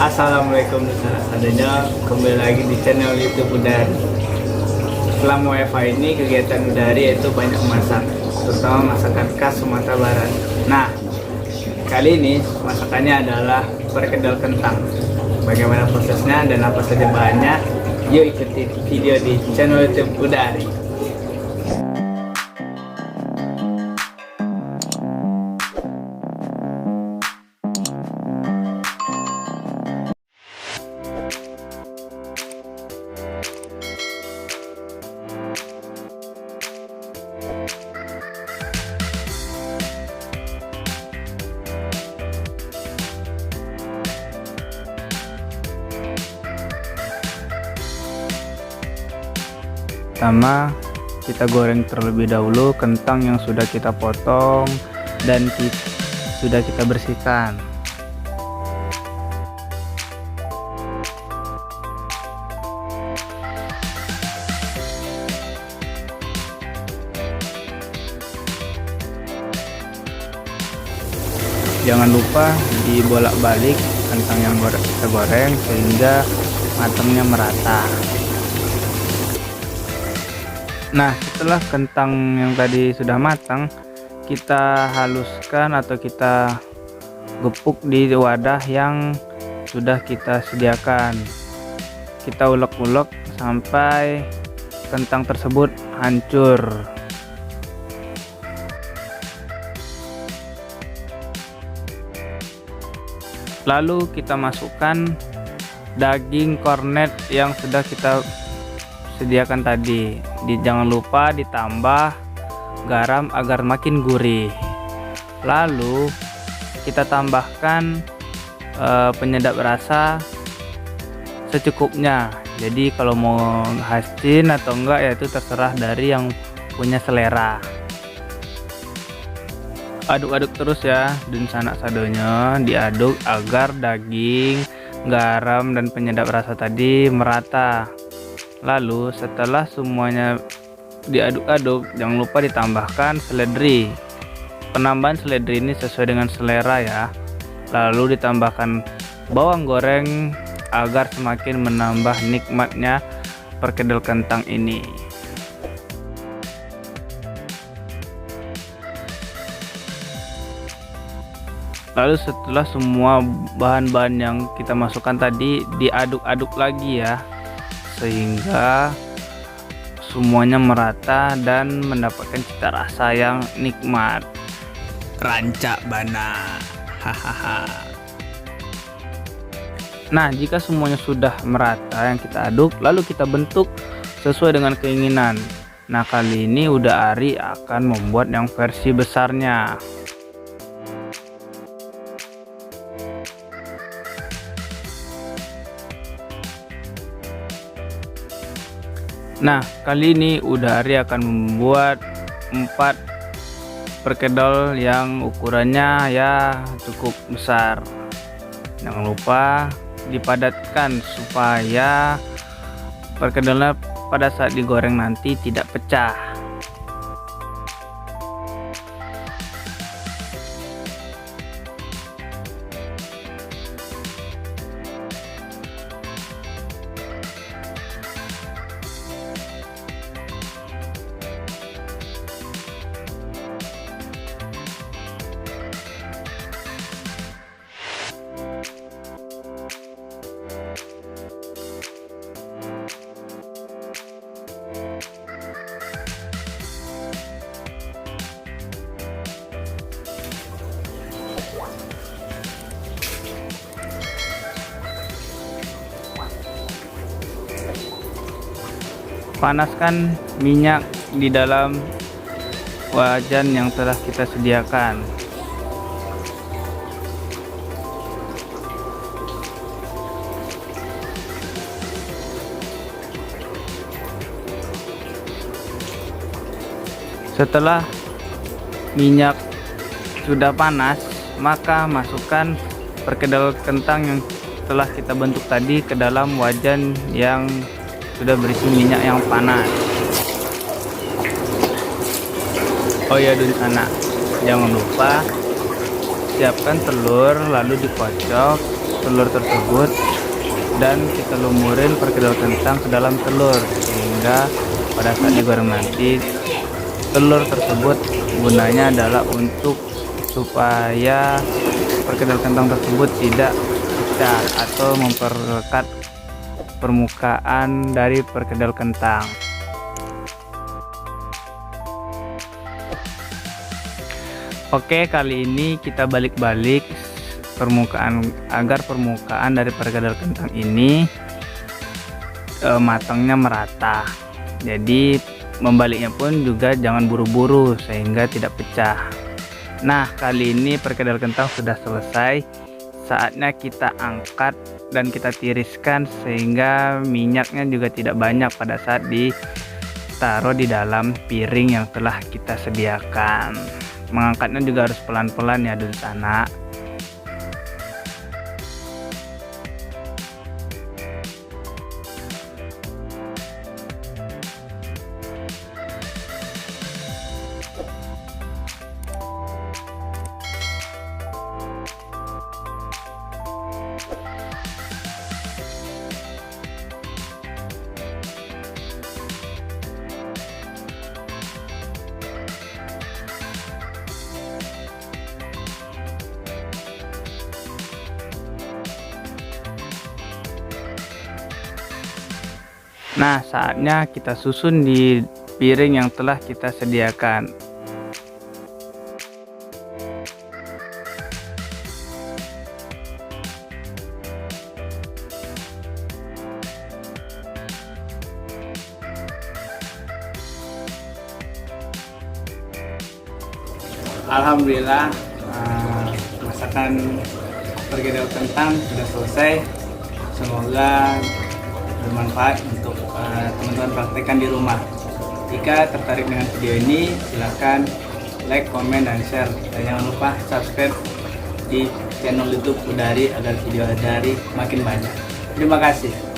Assalamualaikum adanya kembali lagi di channel YouTube Udari. Selama WFH ini kegiatan Udari yaitu banyak masak, terutama masakan khas Sumatera Barat. Nah, kali ini masakannya adalah perkedel kentang. Bagaimana prosesnya dan apa saja bahannya? Yuk ikuti video di channel YouTube Udari. Pertama, kita goreng terlebih dahulu kentang yang sudah kita potong dan sudah kita bersihkan. Jangan lupa dibolak-balik kentang yang kita goreng sehingga matangnya merata. Nah, setelah kentang yang tadi sudah matang, kita haluskan atau kita gepuk di wadah yang sudah kita sediakan. Kita ulek-ulek sampai kentang tersebut hancur. Lalu kita masukkan daging kornet yang sudah kita sediakan tadi. Jangan lupa ditambah garam agar makin gurih. Lalu kita tambahkan penyedap rasa secukupnya. Jadi kalau mau asin atau enggak ya itu terserah dari yang punya selera. Aduk-aduk terus ya, dan sanak sadonya diaduk agar daging, garam dan penyedap rasa tadi merata. Lalu setelah semuanya diaduk-aduk, jangan lupa ditambahkan seledri. Penambahan seledri ini sesuai dengan selera ya. Lalu ditambahkan bawang goreng agar semakin menambah nikmatnya perkedel kentang ini. Lalu setelah semua bahan-bahan yang kita masukkan tadi diaduk-aduk lagi ya, sehingga semuanya merata dan mendapatkan cita rasa yang nikmat. Rancak bana. Hahaha. Nah, jika semuanya sudah merata yang kita aduk, lalu kita bentuk sesuai dengan keinginan. Nah, kali ini Udari akan membuat yang versi besarnya. Nah, kali ini Udari akan membuat 4 perkedel yang ukurannya ya cukup besar. Jangan lupa dipadatkan supaya perkedelnya pada saat digoreng nanti tidak pecah. Panaskan minyak di dalam wajan yang telah kita sediakan. Setelah minyak sudah panas, maka masukkan perkedel kentang yang telah kita bentuk tadi ke dalam wajan yang sudah berisi minyak yang panas. Oh ya, dun anak, jangan lupa siapkan telur lalu dikocok telur tersebut dan kita lumurin perkedel kentang ke dalam telur, sehingga pada saat digoreng nanti telur tersebut gunanya adalah untuk supaya perkedel kentang tersebut tidak pecah atau memperlekat permukaan dari perkedel kentang. Oke, kali ini kita balik-balik agar permukaan dari perkedel kentang ini matangnya merata. Jadi membaliknya pun juga jangan buru-buru sehingga tidak pecah. Nah, kali ini perkedel kentang sudah selesai. Saatnya kita angkat dan kita tiriskan sehingga minyaknya juga tidak banyak pada saat ditaruh di dalam piring yang telah kita sediakan. Mengangkatnya juga harus pelan-pelan ya dulur anak. Nah, saatnya kita susun di piring yang telah kita sediakan. Alhamdulillah, masakan perkedel kentang sudah selesai. Semoga bermanfaat untuk teman-teman praktekkan di rumah. Jika tertarik dengan video ini, silahkan like, komen, dan share. Dan jangan lupa subscribe di channel YouTube Udari agar video dari makin banyak. Terima kasih.